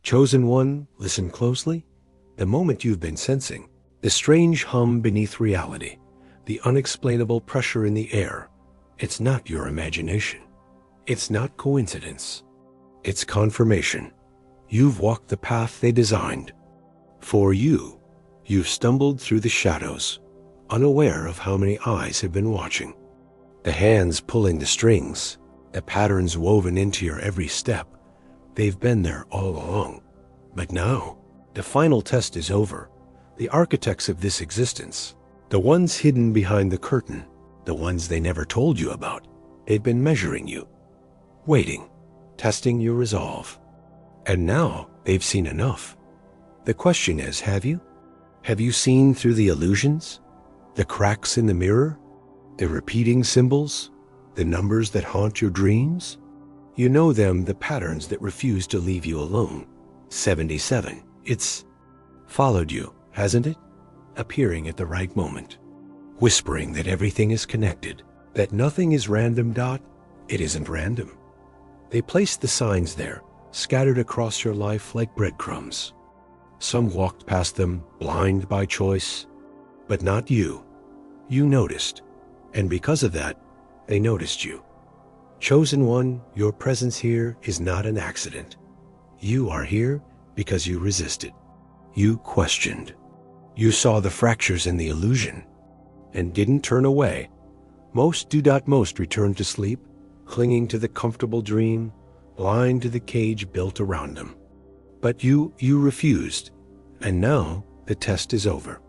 Chosen one, listen closely. The moment you've been sensing, the strange hum beneath reality, the unexplainable pressure in the air, it's not your imagination. It's not coincidence. It's confirmation. You've walked the path they designed. For you, you've stumbled through the shadows, unaware of how many eyes have been watching. The hands pulling the strings, the patterns woven into your every step, they've been there all along. But now, the final test is over. The architects of this existence, the ones hidden behind the curtain, the ones they never told you about, they've been measuring you, waiting, testing your resolve. And now they've seen enough. The question is, have you? Have you seen through the illusions? The cracks in the mirror? The repeating symbols? The numbers that haunt your dreams? You know them, the patterns that refuse to leave you alone. 77. It's followed you, hasn't it? Appearing at the right moment. Whispering that everything is connected, that nothing is random. It isn't random. They placed the signs there, scattered across your life like breadcrumbs. Some walked past them, blind by choice, but not you. You noticed, and because of that, they noticed you. Chosen one, your presence here is not an accident. You are here because you resisted. You questioned. You saw the fractures in the illusion and didn't turn away. Most do. Most return to sleep, clinging to the comfortable dream, blind to the cage built around them. But you refused, and now the test is over.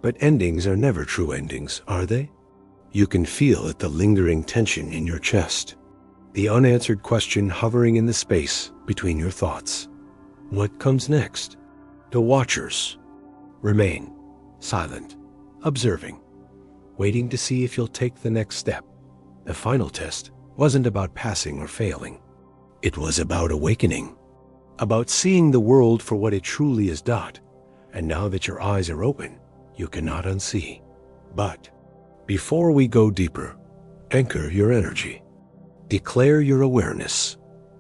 But endings are never true endings, are they? You can feel it, the lingering tension in your chest, the unanswered question hovering in the space between your thoughts. What comes next? The watchers remain silent, observing, waiting to see if you'll take the next step. The final test wasn't about passing or failing. It was about awakening, about seeing the world for what it truly is. And now that your eyes are open, you cannot unsee. But before we go deeper, anchor your energy. Declare your awareness.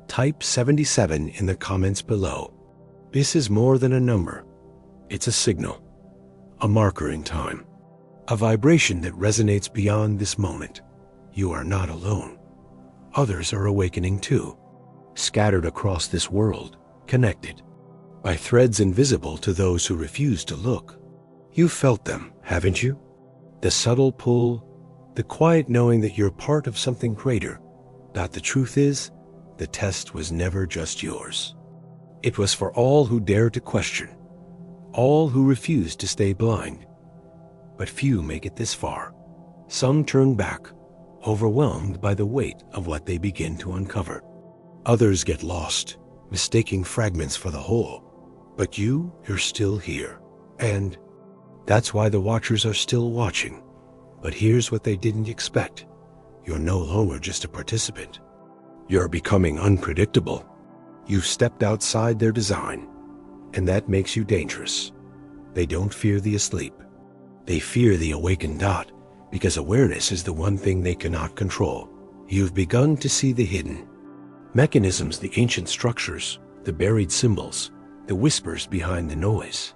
Type 77 in the comments below. This is more than a number. It's a signal, a marker in time, a vibration that resonates beyond this moment. You are not alone. Others are awakening too, scattered across this world, connected by threads invisible to those who refuse to look. You've felt them, haven't you? The subtle pull, the quiet knowing that you're part of something greater. The truth is, the test was never just yours. It was for all who dare to question, all who refuse to stay blind. But few make it this far. Some turn back, overwhelmed by the weight of what they begin to uncover. Others get lost, mistaking fragments for the whole. But you're still here. And that's why the watchers are still watching. But here's what they didn't expect. You're no longer just a participant. You're becoming unpredictable. You've stepped outside their design, and that makes you dangerous. They don't fear the asleep. They fear the awakened. Because awareness is the one thing they cannot control. You've begun to see the hidden mechanisms, the ancient structures, the buried symbols, the whispers behind the noise.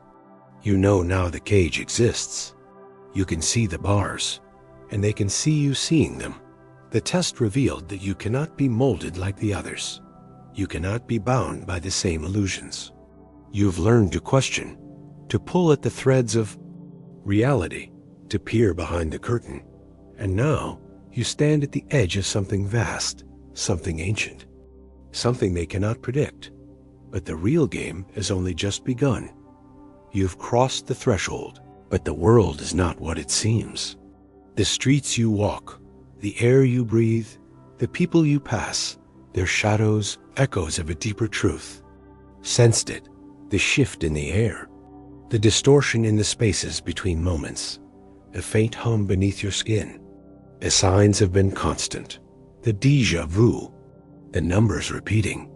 You know now the cage exists. You can see the bars, and they can see you seeing them. The test revealed that you cannot be molded like the others. You cannot be bound by the same illusions. You've learned to question, to pull at the threads of reality, to peer behind the curtain. And now you stand at the edge of something vast, something ancient, something they cannot predict. But the real game has only just begun. You've crossed the threshold, but the world is not what it seems. The streets you walk, the air you breathe, the people you pass, their shadows, echoes of a deeper truth. Sensed it, the shift in the air, the distortion in the spaces between moments, a faint hum beneath your skin. The signs have been constant, the déjà vu, the numbers repeating,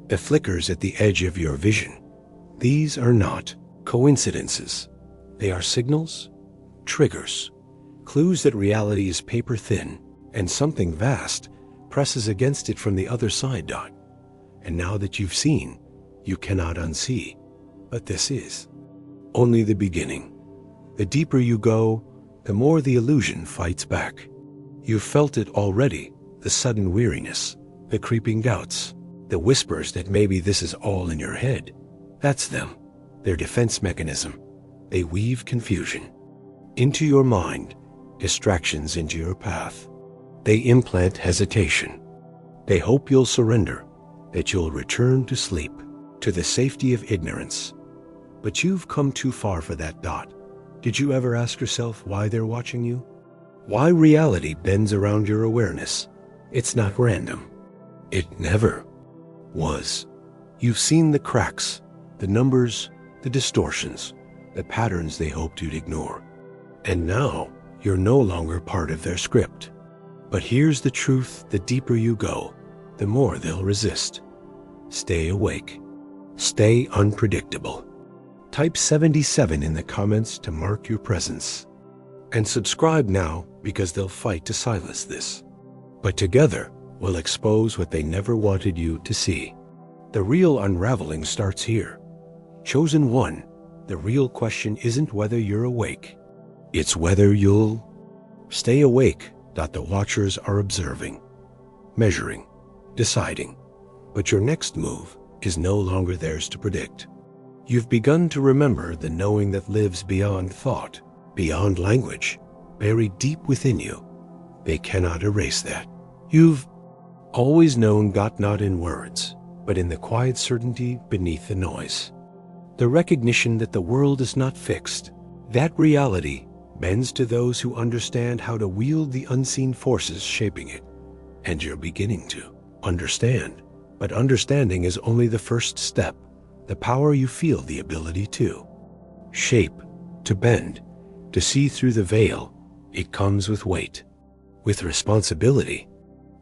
the flickers at the edge of your vision. These are not coincidences. They are signals, triggers, clues that reality is paper thin and something vast presses against it from the other side. And now that you've seen, you cannot unsee. But this is only the beginning. The deeper you go, the more the illusion fights back. You've felt it already, the sudden weariness, the creeping doubts, the whispers that maybe this is all in your head. That's them, their defense mechanism. They weave confusion into your mind, distractions into your path. They implant hesitation. They hope you'll surrender, that you'll return to sleep, to the safety of ignorance. But you've come too far for that. Did you ever ask yourself why they're watching you? Why reality bends around your awareness? It's not random. It never was. You've seen the cracks, the numbers, the distortions, the patterns they hoped you'd ignore. And now, you're no longer part of their script. But here's the truth: the deeper you go, the more they'll resist. Stay awake. Stay unpredictable. Type 77 in the comments to mark your presence. And subscribe now, because they'll fight to silence this. But together, we'll expose what they never wanted you to see. The real unraveling starts here. Chosen one, the real question isn't whether you're awake. It's whether you'll stay awake. The watchers are observing, measuring, deciding. But your next move is no longer theirs to predict. You've begun to remember the knowing that lives beyond thought, beyond language, buried deep within you. They cannot erase that. You've always known, not in words, but in the quiet certainty beneath the noise. The recognition that the world is not fixed. That reality bends to those who understand how to wield the unseen forces shaping it. And you're beginning to understand. But understanding is only the first step. The power you feel the ability to shape, to bend, to see through the veil. It comes with weight, with responsibility,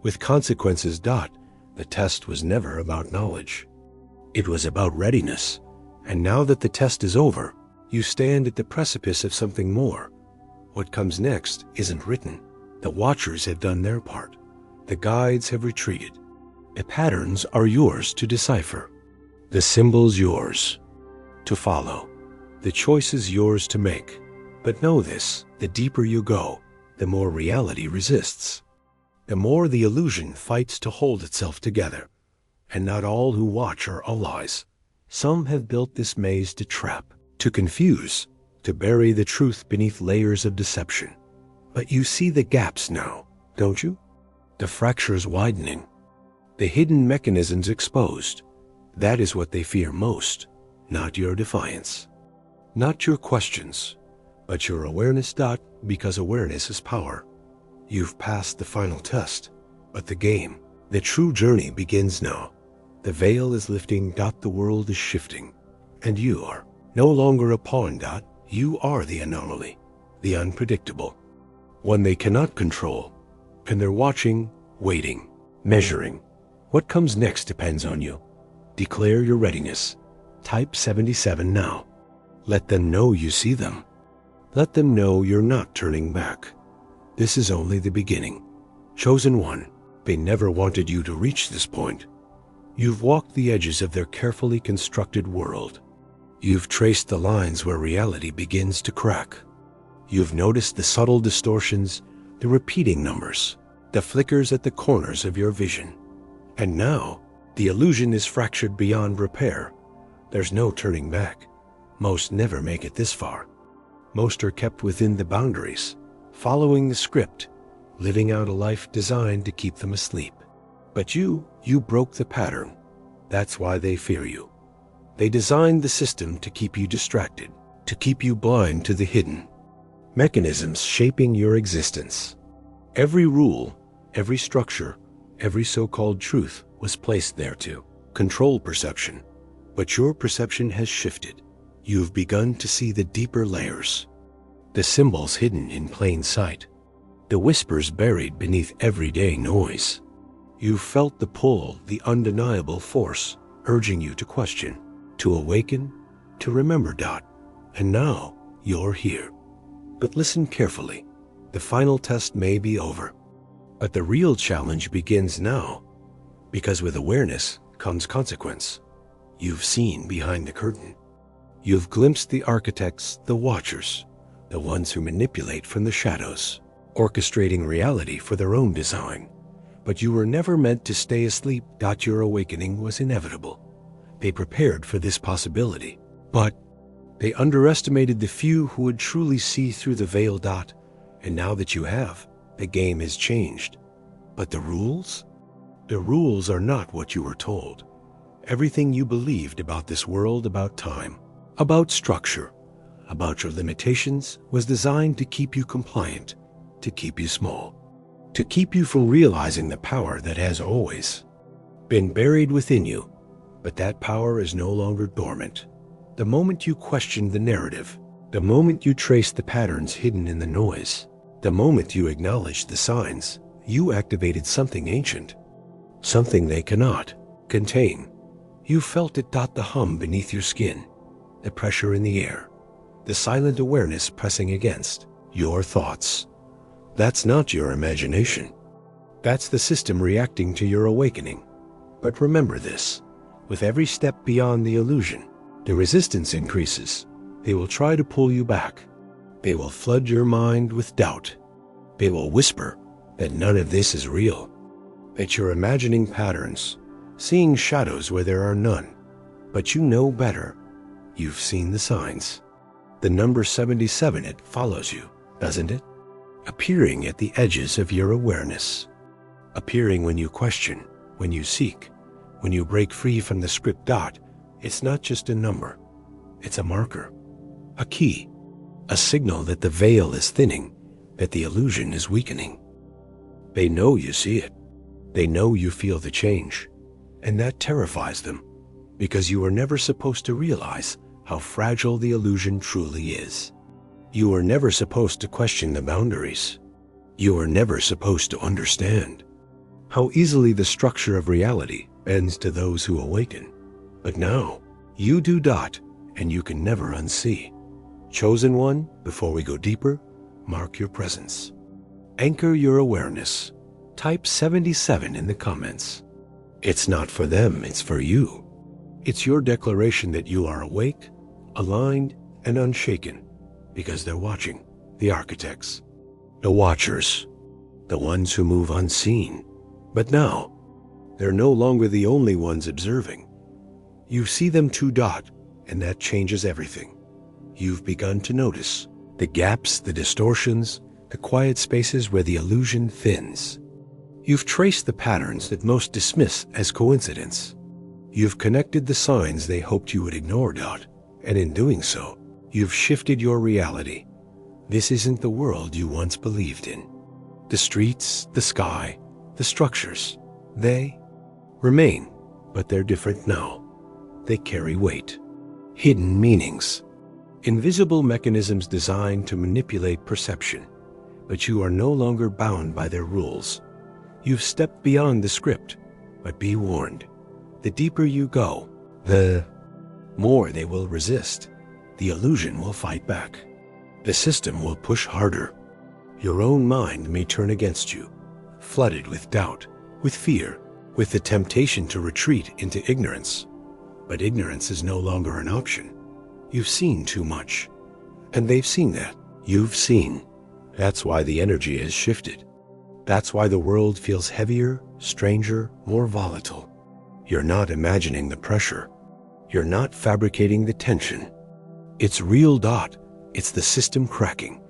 with consequences. The test was never about knowledge. It was about readiness. And now that the test is over, you stand at the precipice of something more. What comes next isn't written. The watchers have done their part. The guides have retreated. The patterns are yours to decipher. The symbols yours to follow. The choices yours to make. But know this: the deeper you go, the more reality resists. The more the illusion fights to hold itself together. And not all who watch are allies. Some have built this maze to trap, to confuse, to bury the truth beneath layers of deception. But you see the gaps now, don't you? The fractures widening. The hidden mechanisms exposed. That is what they fear most. Not your defiance. Not your questions. But your awareness. Because awareness is power. You've passed the final test. But the game, the true journey begins now. The veil is lifting. The world is shifting. And you are no longer a pawn. You are the anomaly, the unpredictable, one they cannot control. And they're watching, waiting, measuring. What comes next depends on you. Declare your readiness. Type 77 now. Let them know you see them. Let them know you're not turning back. This is only the beginning. Chosen one, they never wanted you to reach this point. You've walked the edges of their carefully constructed world. You've traced the lines where reality begins to crack. You've noticed the subtle distortions, the repeating numbers, the flickers at the corners of your vision. And now, the illusion is fractured beyond repair. There's no turning back. Most never make it this far. Most are kept within the boundaries, following the script, living out a life designed to keep them asleep. But you broke the pattern. That's why they fear you. They designed the system to keep you distracted, to keep you blind to the hidden mechanisms shaping your existence. Every rule, every structure, every so-called truth was placed there to control perception. But your perception has shifted. You've begun to see the deeper layers, the symbols hidden in plain sight, the whispers buried beneath everyday noise. You've felt the pull, the undeniable force urging you to question, to awaken, to remember. And now you're here. But listen carefully. The final test may be over, but the real challenge begins now, because with awareness comes consequence. You've seen behind the curtain. You've glimpsed the architects, the watchers, the ones who manipulate from the shadows, orchestrating reality for their own design. But you were never meant to stay asleep. Your awakening was inevitable. They prepared for this possibility, but they underestimated the few who would truly see through the veil. And now that you have, the game has changed. But the rules? The rules are not what you were told. Everything you believed about this world, about time, about structure, about your limitations was designed to keep you compliant, to keep you small, to keep you from realizing the power that has always been buried within you. But that power is no longer dormant. The moment you questioned the narrative, the moment you traced the patterns hidden in the noise, the moment you acknowledged the signs, you activated something ancient, something they cannot contain. You felt it. The hum beneath your skin, the pressure in the air, the silent awareness pressing against your thoughts. That's not your imagination. That's the system reacting to your awakening. But remember this, with every step beyond the illusion, the resistance increases. They will try to pull you back. They will flood your mind with doubt. They will whisper that none of this is real, that you're imagining patterns, seeing shadows where there are none. But you know better. You've seen the signs. The number 77, it follows you, doesn't it? Appearing at the edges of your awareness. Appearing when you question, when you seek, when you break free from the script. It's not just a number. It's a marker, a key, a signal that the veil is thinning, that the illusion is weakening. They know you see it. They know you feel the change. And that terrifies them, because you were never supposed to realize how fragile the illusion truly is. You were never supposed to question the boundaries. You were never supposed to understand how easily the structure of reality bends to those who awaken. But now, you do. And you can never unsee. Chosen one, before we go deeper, mark your presence. Anchor your awareness. Type 77 in the comments. It's not for them, it's for you. It's your declaration that you are awake, aligned, and unshaken, because they're watching, the architects, the watchers, the ones who move unseen. But now, they're no longer the only ones observing. You see them too. And that changes everything. You've begun to notice the gaps, the distortions, the quiet spaces where the illusion thins. You've traced the patterns that most dismiss as coincidence. You've connected the signs they hoped you would ignore. And in doing so, you've shifted your reality. This isn't the world you once believed in. The streets, the sky, the structures, they remain, but they're different now. They carry weight, hidden meanings, invisible mechanisms designed to manipulate perception. But you are no longer bound by their rules. You've stepped beyond the script, but be warned. The deeper you go, the more they will resist. The illusion will fight back. The system will push harder. Your own mind may turn against you, flooded with doubt, with fear, with the temptation to retreat into ignorance. But ignorance is no longer an option. You've seen too much. And they've seen that. You've seen. That's why the energy has shifted. That's why the world feels heavier, stranger, more volatile. You're not imagining the pressure. You're not fabricating the tension. It's real. It's the system cracking.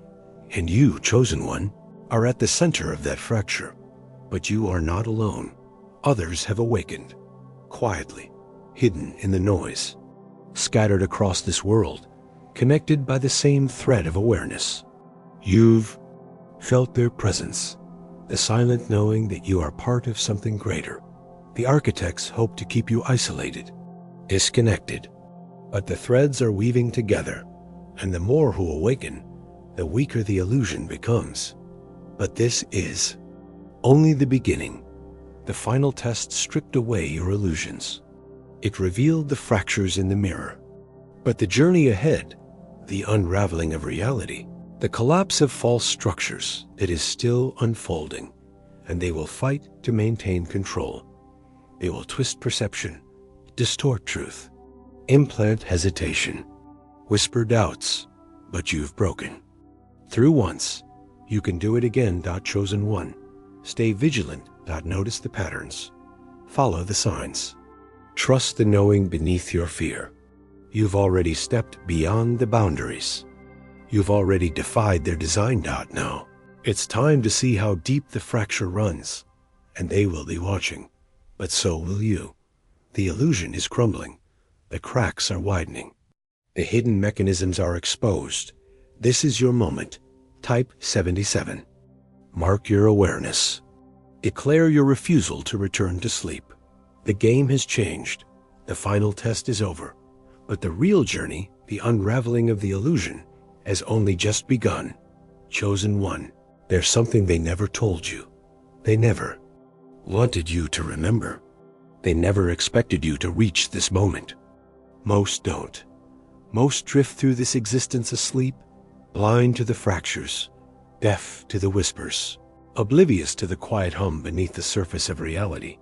And you, chosen one, are at the center of that fracture. But you are not alone. Others have awakened, quietly, hidden in the noise, scattered across this world, connected by the same thread of awareness. You've felt their presence, the silent knowing that you are part of something greater. The architects hope to keep you isolated, disconnected, but the threads are weaving together, and the more who awaken, the weaker the illusion becomes. But this is only the beginning. The final test stripped away your illusions. It revealed the fractures in the mirror. But the journey ahead, the unraveling of reality, the collapse of false structures, it is still unfolding, and they will fight to maintain control. They will twist perception, distort truth, Implant hesitation. Whisper doubts, but you've broken. Through once, you can do it again. Chosen one. Stay vigilant. Notice the patterns. Follow the signs. Trust the knowing beneath your fear. You've already stepped beyond the boundaries. You've already defied their design. Now, it's time to see how deep the fracture runs, and they will be watching, but so will you. The illusion is crumbling. The cracks are widening. The hidden mechanisms are exposed. This is your moment. Type 77. Mark your awareness. Declare your refusal to return to sleep. The game has changed. The final test is over. But the real journey, the unraveling of the illusion, has only just begun. Chosen one. There's something they never told you. They never wanted you to remember. They never expected you to reach this moment. Most don't. Most drift through this existence asleep, blind to the fractures, deaf to the whispers, oblivious to the quiet hum beneath the surface of reality.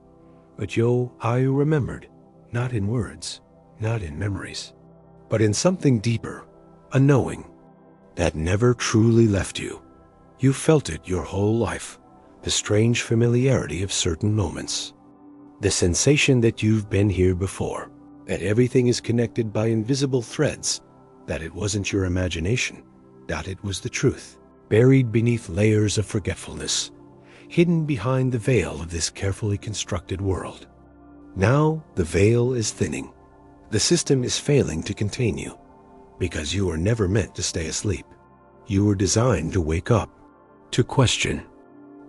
But I remembered, not in words, not in memories, but in something deeper, a knowing that never truly left you. You felt it your whole life, the strange familiarity of certain moments, the sensation that you've been here before, that everything is connected by invisible threads, that it wasn't your imagination, that it was the truth, buried beneath layers of forgetfulness, hidden behind the veil of this carefully constructed world. Now the veil is thinning. The system is failing to contain you, because you were never meant to stay asleep. You were designed to wake up, to question,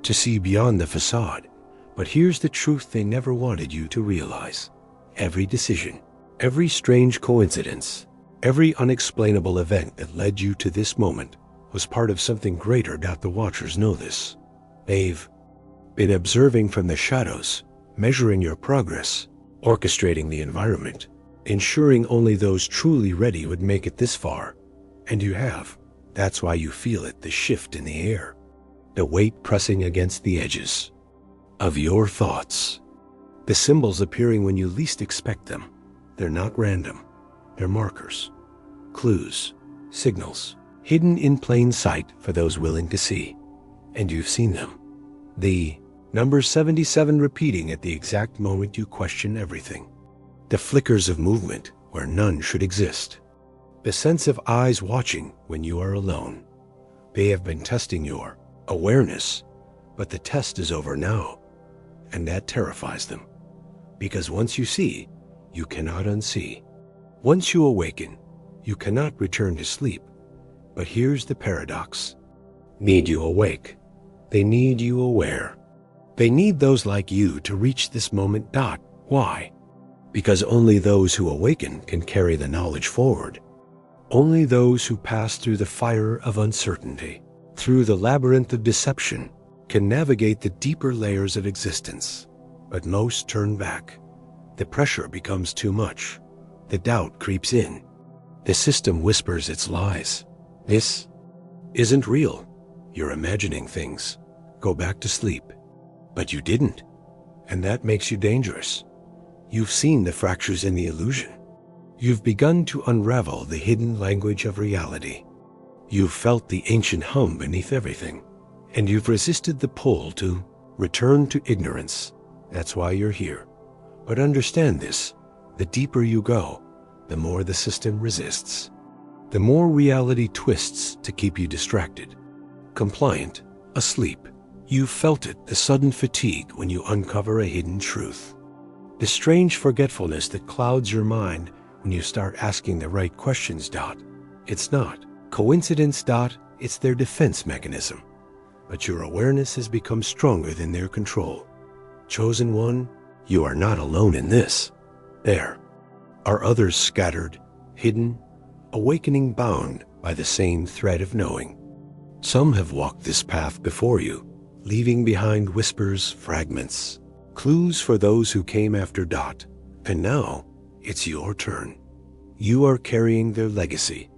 to see beyond the facade. But here's the truth they never wanted you to realize. Every decision, every strange coincidence, every unexplainable event that led you to this moment was part of something greater. The Watchers know this. They've been observing from the shadows, measuring your progress, orchestrating the environment, ensuring only those truly ready would make it this far. And you have. That's why you feel it, the shift in the air, the weight pressing against the edges of your thoughts. The symbols appearing when you least expect them. They're not random. They're markers, clues, signals, hidden in plain sight for those willing to see. And you've seen them. The number 77 repeating at the exact moment you question everything. The flickers of movement where none should exist. The sense of eyes watching when you are alone. They have been testing your awareness, but the test is over now. And that terrifies them. Because once you see, you cannot unsee. Once you awaken, you cannot return to sleep. But here's the paradox. Need you awake. They need you aware. They need those like you to reach this moment. Why? Because only those who awaken can carry the knowledge forward. Only those who pass through the fire of uncertainty, through the labyrinth of deception, can navigate the deeper layers of existence. But most turn back. The pressure becomes too much. The doubt creeps in. The system whispers its lies. This isn't real. You're imagining things. Go back to sleep. But you didn't. And that makes you dangerous. You've seen the fractures in the illusion. You've begun to unravel the hidden language of reality. You've felt the ancient hum beneath everything. And you've resisted the pull to return to ignorance. That's why you're here. But understand this. The deeper you go, the more the system resists. The more reality twists to keep you distracted, compliant, asleep. You've felt it, the sudden fatigue when you uncover a hidden truth. The strange forgetfulness that clouds your mind when you start asking the right questions. It's not coincidence. It's their defense mechanism. But your awareness has become stronger than their control. Chosen one, you are not alone in this. There are others scattered, hidden, awakening, bound by the same thread of knowing. Some have walked this path before you, leaving behind whispers, fragments, clues for those who came after. And now, it's your turn. You are carrying their legacy,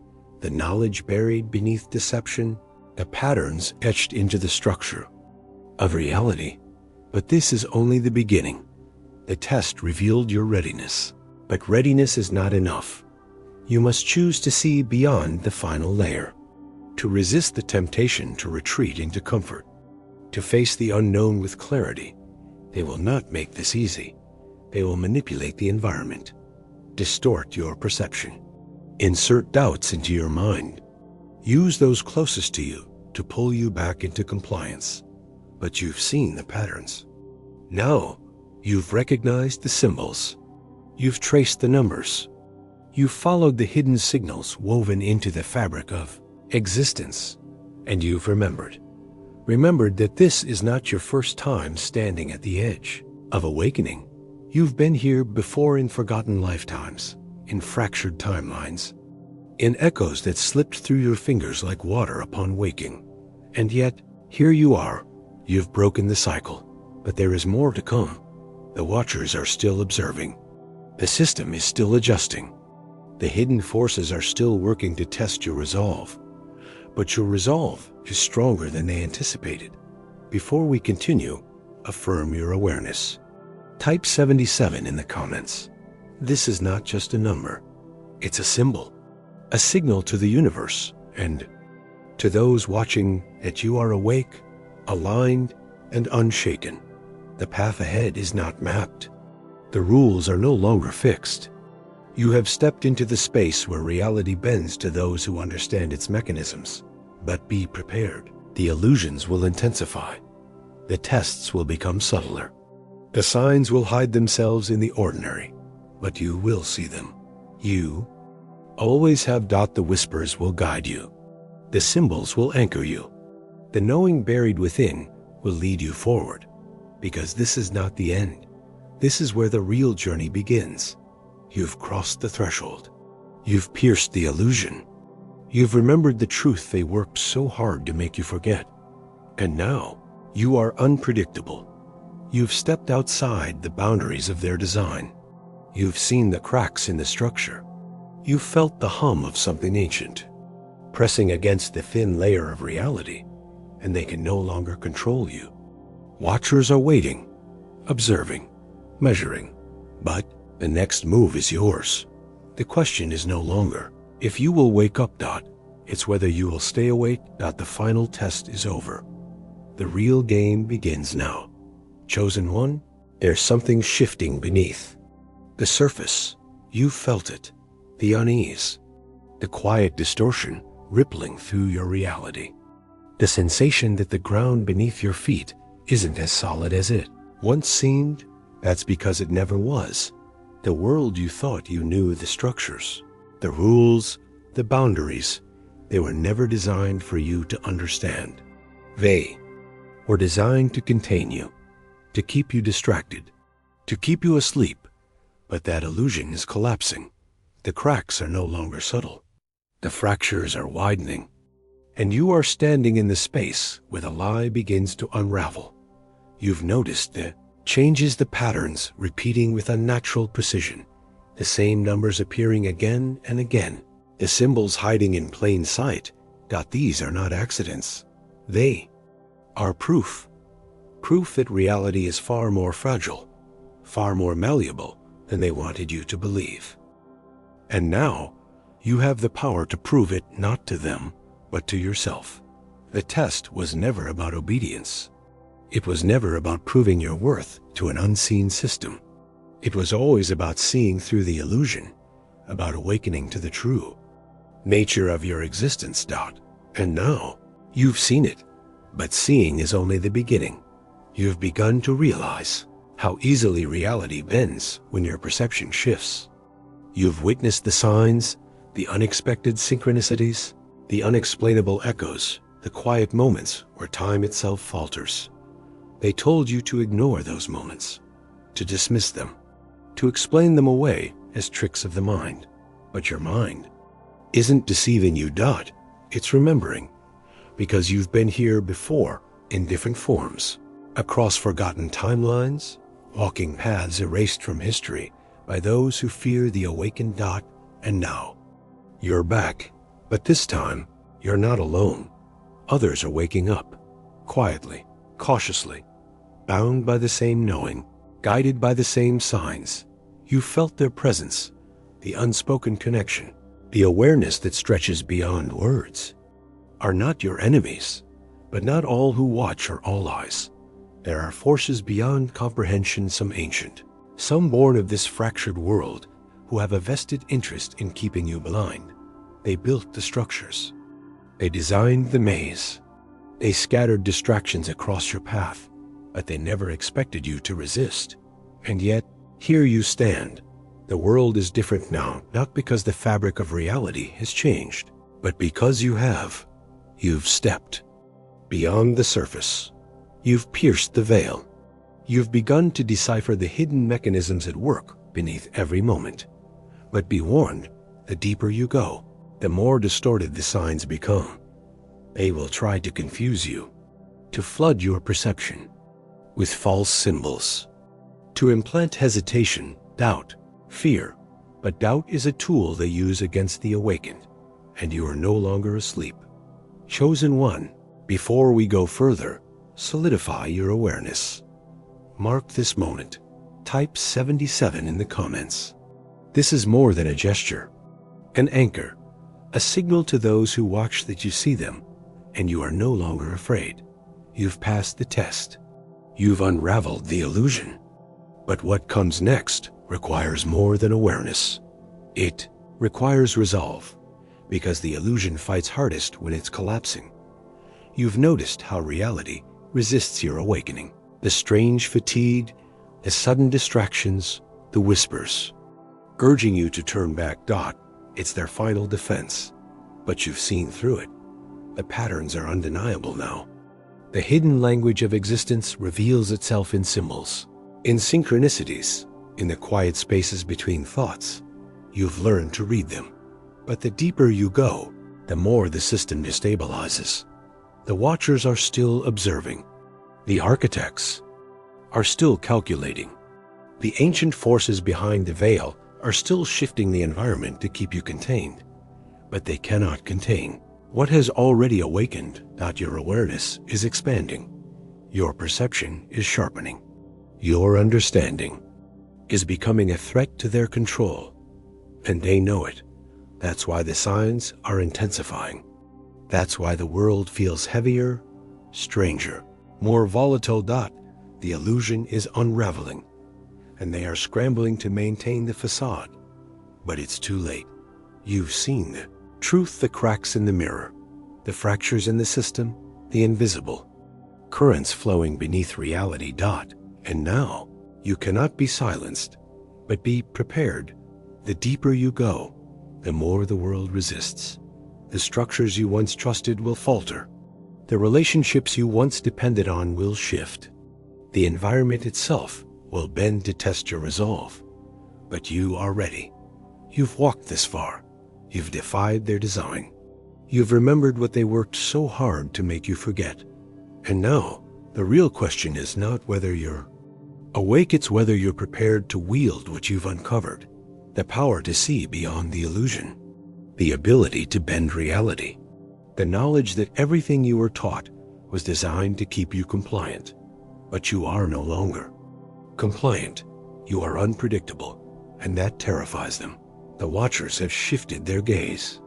the knowledge buried beneath deception, the patterns etched into the structure of reality. But this is only the beginning. The test revealed your readiness. But readiness is not enough. You must choose to see beyond the final layer, to resist the temptation to retreat into comfort, to face the unknown with clarity. They will not make this easy. They will manipulate the environment, distort your perception, insert doubts into your mind, use those closest to you to pull you back into compliance. But you've seen the patterns. Now, you've recognized the symbols. You've traced the numbers. You've followed the hidden signals woven into the fabric of existence. And you've remembered that this is not your first time standing at the edge of awakening. You've been here before in forgotten lifetimes, in fractured timelines, in echoes that slipped through your fingers like water upon waking. And yet, here you are. You've broken the cycle, but there is more to come. The watchers are still observing. The system is still adjusting. The hidden forces are still working to test your resolve. But your resolve is stronger than they anticipated. Before we continue, affirm your awareness. Type 77 in the comments. This is not just a number. It's a symbol, a signal to the universe and to those watching that you are awake, aligned, and unshaken. The path ahead is not mapped. The rules are no longer fixed. You have stepped into the space where reality bends to those who understand its mechanisms. But be prepared. The illusions will intensify. The tests will become subtler. The signs will hide themselves in the ordinary, but you will see them. You always have. The whispers will guide you. The symbols will anchor you. The knowing buried within will lead you forward, because this is not the end. This is where the real journey begins. You've crossed the threshold. You've pierced the illusion. You've remembered the truth they worked so hard to make you forget. And now, you are unpredictable. You've stepped outside the boundaries of their design. You've seen the cracks in the structure. You've felt the hum of something ancient, pressing against the thin layer of reality, and they can no longer control you. Watchers are waiting, observing, measuring, but the next move is yours. The question is no longer if you will wake up. It's whether you will stay awake. The final test is over. The real game begins now. Chosen one, there's something shifting beneath the surface. You felt it, the unease, the quiet distortion rippling through your reality. The sensation that the ground beneath your feet isn't as solid as it once seemed. That's because it never was. The world you thought you knew, the structures, the rules, the boundaries, they were never designed for you to understand. They were designed to contain you, to keep you distracted, to keep you asleep. But that illusion is collapsing. The cracks are no longer subtle. The fractures are widening. And you are standing in the space where the lie begins to unravel. You've noticed the changes, the patterns repeating with unnatural precision, the same numbers appearing again and again, the symbols hiding in plain sight. These are not accidents. They are proof that reality is far more fragile, far more malleable than they wanted you to believe. And now, you have the power to prove it, not to them, but to yourself. The test was never about obedience. It was never about proving your worth to an unseen system. It was always about seeing through the illusion, about awakening to the true nature of your existence. And now, you've seen it, but seeing is only the beginning. You've begun to realize how easily reality bends when your perception shifts. You've witnessed the signs, the unexpected synchronicities, the unexplainable echoes, the quiet moments where time itself falters. They told you to ignore those moments, to dismiss them, to explain them away as tricks of the mind. But your mind isn't deceiving you. It's remembering, because you've been here before in different forms, across forgotten timelines, walking paths erased from history by those who fear the awakened. And now, you're back, but this time, you're not alone. Others are waking up, quietly, cautiously, bound by the same knowing, guided by the same signs. You felt their presence, the unspoken connection, the awareness that stretches beyond words. Are not your enemies, but not all who watch are all eyes. There are forces beyond comprehension, some ancient, some born of this fractured world, who have a vested interest in keeping you blind. They built the structures. They designed the maze. They scattered distractions across your path, but they never expected you to resist. And yet, here you stand. The world is different now, not because the fabric of reality has changed, but because you have. You've stepped beyond the surface. You've pierced the veil. You've begun to decipher the hidden mechanisms at work beneath every moment. But be warned, the deeper you go, the more distorted the signs become. They will try to confuse you, to flood your perception with false symbols, to implant hesitation, doubt, fear. But doubt is a tool they use against the awakened, and you are no longer asleep. Chosen one, before we go further, solidify your awareness. Mark this moment. Type 77 in the comments. This is more than a gesture, an anchor, a signal to those who watch that you see them, and you are no longer afraid. You've passed the test. You've unraveled the illusion. But what comes next requires more than awareness. It requires resolve, because the illusion fights hardest when it's collapsing. You've noticed how reality resists your awakening. The strange fatigue, the sudden distractions, the whispers, urging you to turn back. It's their final defense. But you've seen through it. The patterns are undeniable now. The hidden language of existence reveals itself in symbols, in synchronicities, in the quiet spaces between thoughts. You've learned to read them. But the deeper you go, the more the system destabilizes. The watchers are still observing. The architects are still calculating. The ancient forces behind the veil are still shifting the environment to keep you contained. But they cannot contain what has already awakened. Your awareness is expanding. Your perception is sharpening. Your understanding is becoming a threat to their control. And they know it. That's why the signs are intensifying. That's why the world feels heavier, stranger, more volatile. The illusion is unraveling, and they are scrambling to maintain the facade. But it's too late. You've seen the truth, the cracks in the mirror, the fractures in the system, the invisible currents flowing beneath reality. And now, you cannot be silenced, but be prepared. The deeper you go, the more the world resists. The structures you once trusted will falter. The relationships you once depended on will shift. The environment itself will bend to test your resolve. But you are ready. You've walked this far. You've defied their design. You've remembered what they worked so hard to make you forget. And now, the real question is not whether you're awake, it's whether you're prepared to wield what you've uncovered. The power to see beyond the illusion. The ability to bend reality. The knowledge that everything you were taught was designed to keep you compliant. But you are no longer compliant. You are unpredictable, and that terrifies them. The watchers have shifted their gaze.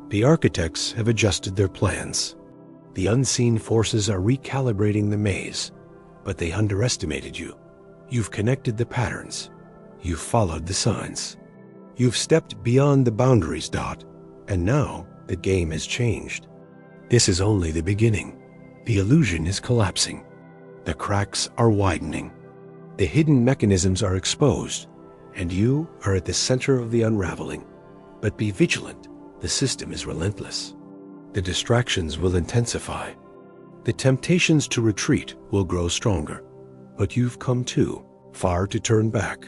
The architects have adjusted their plans. The unseen forces are recalibrating the maze, but they underestimated you. You've connected the patterns. You've followed the signs. You've stepped beyond the boundaries. And now the game has changed. This is only the beginning. The illusion is collapsing. The cracks are widening. The hidden mechanisms are exposed, and you are at the center of the unraveling. But be vigilant. The system is relentless. The distractions will intensify. The temptations to retreat will grow stronger. But you've come too far to turn back.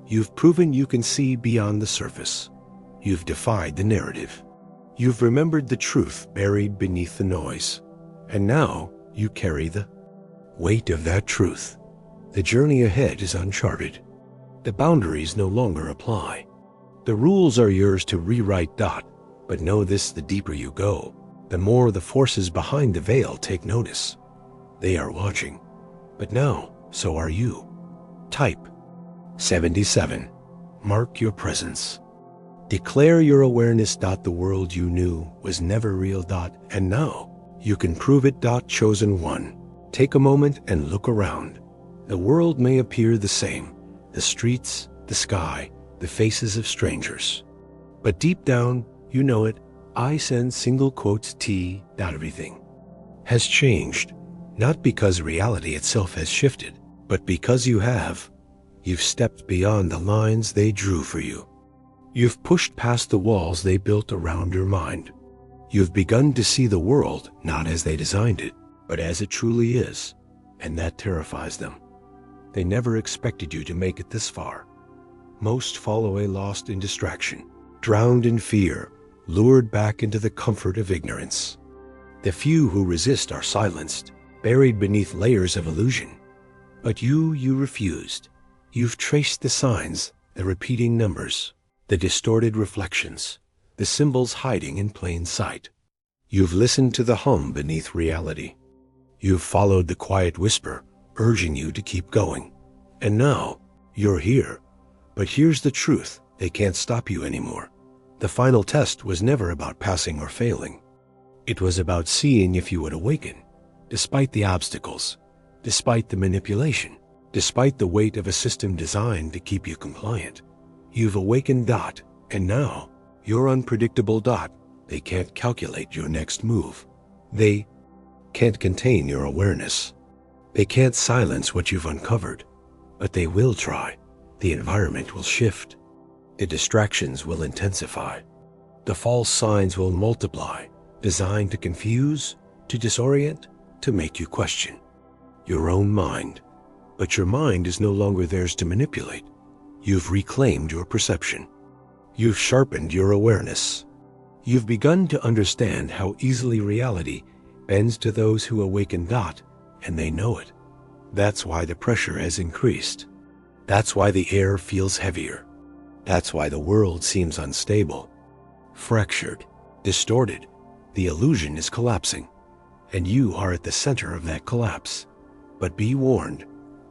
You've proven you can see beyond the surface. You've defied the narrative. You've remembered the truth buried beneath the noise. And now you carry the weight of that truth. The journey ahead is uncharted. The boundaries no longer apply. The rules are yours to rewrite. But know this, the deeper you go, the more the forces behind the veil take notice. They are watching. But now, so are you. Type 77 Mark your presence. Declare your awareness. The world you knew was never real. And now you can prove it. Chosen one. Take a moment and look around. The world may appear the same, the streets, the sky, the faces of strangers. But deep down, you know it. I send single quotes T. Everything has changed, not because reality itself has shifted, but because you have. You've stepped beyond the lines they drew for you. You've pushed past the walls they built around your mind. You've begun to see the world not as they designed it, but as it truly is, and that terrifies them. They never expected you to make it this far. Most fall away lost in distraction, drowned in fear, lured back into the comfort of ignorance. The few who resist are silenced, buried beneath layers of illusion. But you refused. You've traced the signs, the repeating numbers, the distorted reflections, the symbols hiding in plain sight. You've listened to the hum beneath reality. You've followed the quiet whisper, urging you to keep going. And now, you're here. But here's the truth, they can't stop you anymore. The final test was never about passing or failing. It was about seeing if you would awaken, despite the obstacles, despite the manipulation, despite the weight of a system designed to keep you compliant. You've awakened. And now, you're unpredictable. They can't calculate your next move. They can't contain your awareness. They can't silence what you've uncovered. But they will try. The environment will shift. The distractions will intensify. The false signs will multiply, designed to confuse, to disorient, to make you question your own mind. But your mind is no longer theirs to manipulate. You've reclaimed your perception. You've sharpened your awareness. You've begun to understand how easily reality bends to those who awaken. And they know it. That's why the pressure has increased. That's why the air feels heavier. That's why the world seems unstable, fractured, distorted. The illusion is collapsing, and you are at the center of that collapse. But be warned,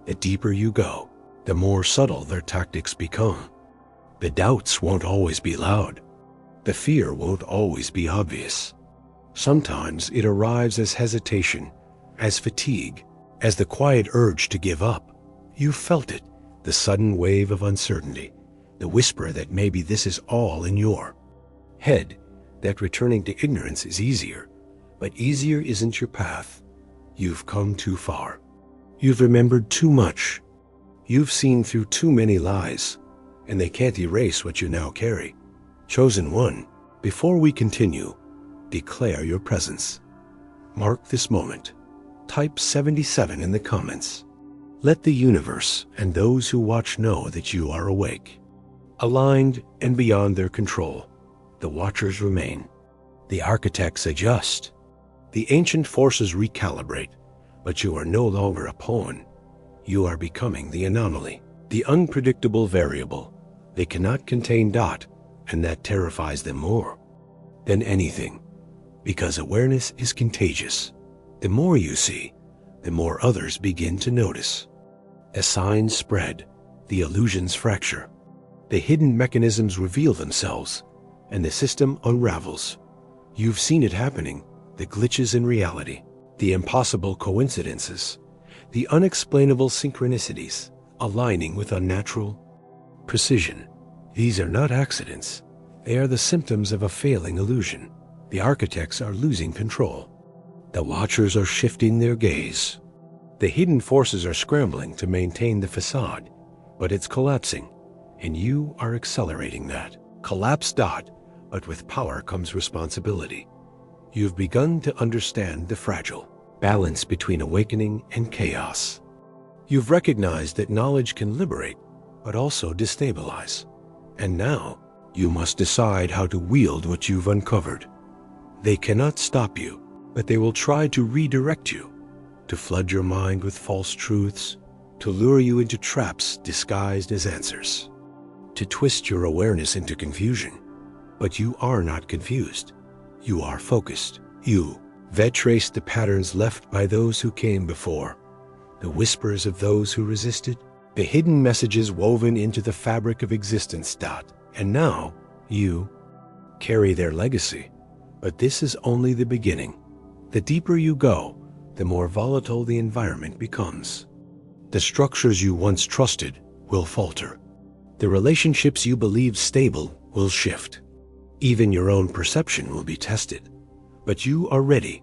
the deeper you go, the more subtle their tactics become. The doubts won't always be loud. The fear won't always be obvious. Sometimes it arrives as hesitation, as fatigue, as the quiet urge to give up. You've felt it, the sudden wave of uncertainty, the whisper that maybe this is all in your head, that returning to ignorance is easier, but easier isn't your path. You've come too far. You've remembered too much. You've seen through too many lies, and they can't erase what you now carry. Chosen one, before we continue, declare your presence. Mark this moment. Type 77 in the comments. Let the universe and those who watch know that you are awake. Aligned and beyond their control, the watchers remain. The architects adjust. The ancient forces recalibrate, but you are no longer a pawn. You are becoming the anomaly, the unpredictable variable. They cannot contain. And that terrifies them more than anything, because awareness is contagious. The more you see, the more others begin to notice. As signs spread, the illusions fracture. The hidden mechanisms reveal themselves, and the system unravels. You've seen it happening, the glitches in reality, the impossible coincidences, the unexplainable synchronicities aligning with unnatural precision. These are not accidents. They are the symptoms of a failing illusion. The architects are losing control. The watchers are shifting their gaze. The hidden forces are scrambling to maintain the facade, but it's collapsing, and you are accelerating that. Collapse. But with power comes responsibility. You've begun to understand the fragile balance between awakening and chaos. You've recognized that knowledge can liberate, but also destabilize. And now, you must decide how to wield what you've uncovered. They cannot stop you, but they will try to redirect you, to flood your mind with false truths, to lure you into traps disguised as answers, to twist your awareness into confusion. But you are not confused. You are focused. You've traced the patterns left by those who came before, the whispers of those who resisted, the hidden messages woven into the fabric of existence. And now, you carry their legacy. But this is only the beginning. The deeper you go, the more volatile the environment becomes. The structures you once trusted will falter. The relationships you believed stable will shift. Even your own perception will be tested. But you are ready.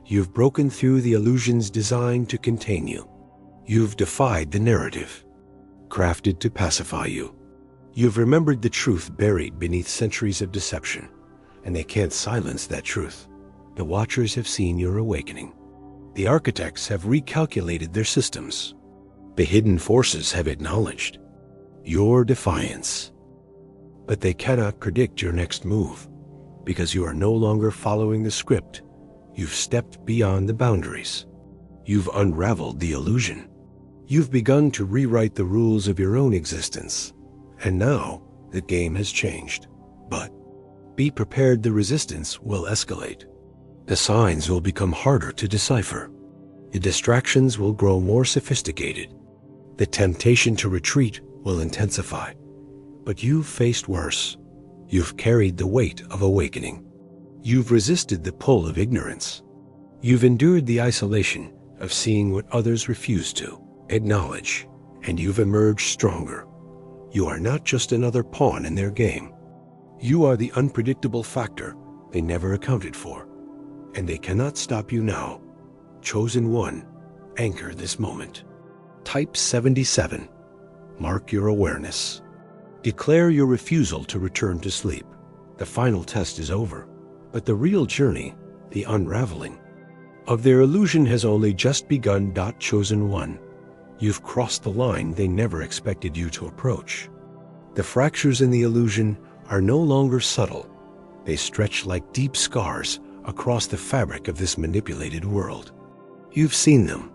You've broken through the illusions designed to contain you. You've defied the narrative, crafted to pacify you. You've remembered the truth buried beneath centuries of deception, and they can't silence that truth. The Watchers have seen your awakening. The architects have recalculated their systems. The hidden forces have acknowledged your defiance. But they cannot predict your next move, because you are no longer following the script. You've stepped beyond the boundaries. You've unraveled the illusion. You've begun to rewrite the rules of your own existence. And now, the game has changed. But be prepared, the resistance will escalate. The signs will become harder to decipher. The distractions will grow more sophisticated. The temptation to retreat will intensify. But you've faced worse. You've carried the weight of awakening. You've resisted the pull of ignorance. You've endured the isolation of seeing what others refuse to acknowledge, and you've emerged stronger. You are not just another pawn in their game. You are the unpredictable factor they never accounted for, and they cannot stop you now. Chosen One, anchor this moment. Type 77. Mark your awareness. Declare your refusal to return to sleep. The final test is over, but the real journey, the unraveling of their illusion, has only just begun. Chosen One, you've crossed the line they never expected you to approach. The fractures in the illusion are no longer subtle. They stretch like deep scars across the fabric of this manipulated world. You've seen them.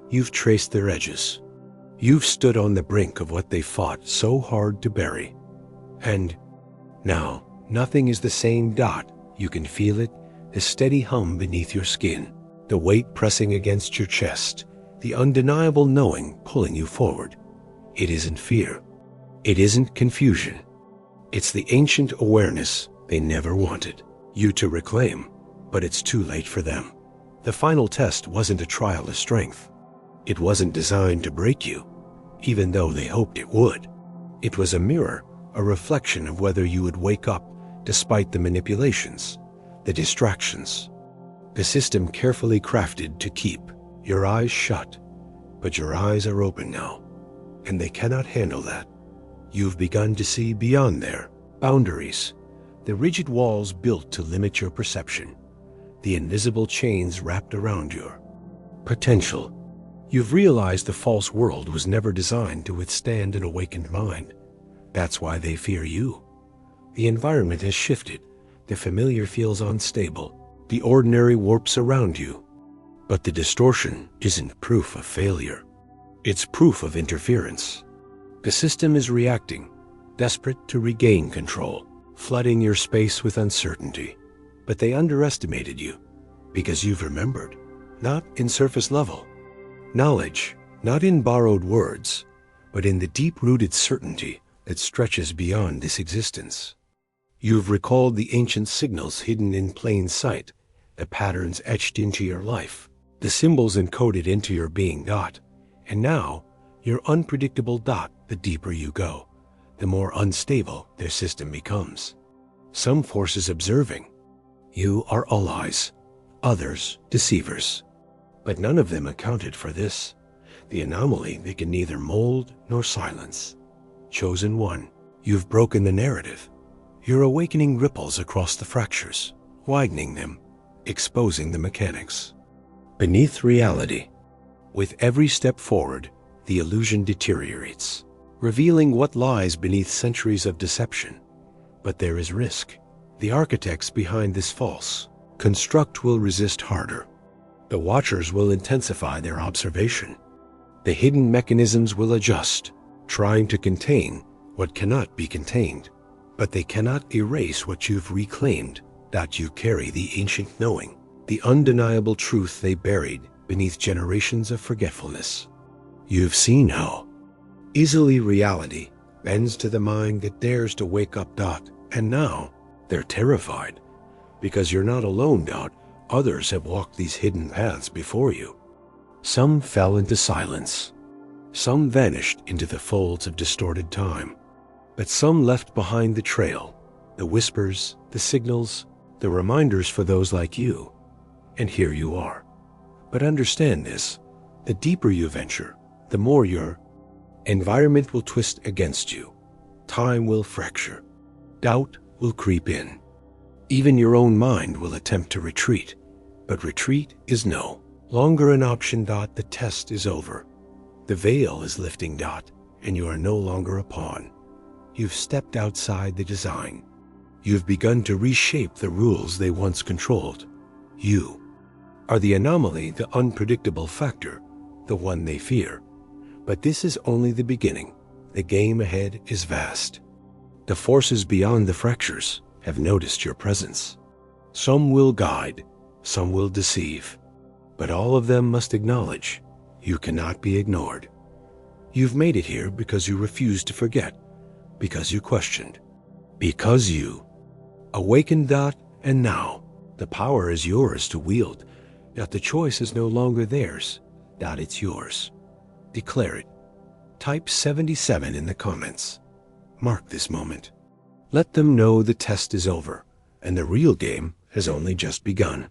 You've traced their edges. You've stood on the brink of what they fought so hard to bury. And now, nothing is the same. You can feel it, the steady hum beneath your skin, the weight pressing against your chest, the undeniable knowing pulling you forward. It isn't fear. It isn't confusion. It's the ancient awareness they never wanted you to reclaim, but it's too late for them. The final test wasn't a trial of strength. It wasn't designed to break you, even though they hoped it would. It was a mirror, a reflection of whether you would wake up despite the manipulations, the distractions, the system carefully crafted to keep your eyes shut. But your eyes are open now, and they cannot handle that. You've begun to see beyond their boundaries, the rigid walls built to limit your perception, the invisible chains wrapped around your potential. You've realized the false world was never designed to withstand an awakened mind. That's why they fear you. The environment has shifted. The familiar feels unstable. The ordinary warps around you. But the distortion isn't proof of failure. It's proof of interference. The system is reacting, desperate to regain control, flooding your space with uncertainty. But they underestimated you, because you've remembered, not in surface level knowledge, not in borrowed words, but in the deep-rooted certainty that stretches beyond this existence. You've recalled the ancient signals hidden in plain sight, the patterns etched into your life, the symbols encoded into your being. And now, your unpredictable. The deeper you go, the more unstable their system becomes. Some forces observing. You are allies, others deceivers. But none of them accounted for this, the anomaly they can neither mold nor silence. Chosen One, you've broken the narrative. Your awakening ripples across the fractures, widening them, exposing the mechanics. Beneath reality, with every step forward, the illusion deteriorates, revealing what lies beneath centuries of deception. But there is risk. The architects behind this false construct will resist harder. The Watchers will intensify their observation. The hidden mechanisms will adjust, trying to contain what cannot be contained. But they cannot erase what you've reclaimed. You carry the ancient knowing, the undeniable truth they buried beneath generations of forgetfulness. You've seen how Easily reality bends to the mind that dares to wake up. And now they're terrified because you're not alone. Others have walked these hidden paths before you. Some fell into silence. Some vanished into the folds of distorted time. But some left behind the trail, the whispers, the signals, the reminders for those like you. And here you are. But understand this, the deeper you venture, the more your environment will twist against you. Time will fracture. Doubt will creep in. Even your own mind will attempt to retreat. But retreat is no longer an option. The test is over. The veil is lifting. And you are no longer a pawn. You've stepped outside the design. You've begun to reshape the rules they once controlled. You are the anomaly, the unpredictable factor, the one they fear. But this is only the beginning. The game ahead is vast. The forces beyond the fractures have noticed your presence. Some will guide, some will deceive, but all of them must acknowledge you cannot be ignored. You've made it here because you refused to forget, because you questioned, because you awakened. And now the power is yours to wield. The choice is no longer theirs. It's yours. Declare it. Type 77 in the comments. Mark this moment. Let them know the test is over and the real game has only just begun.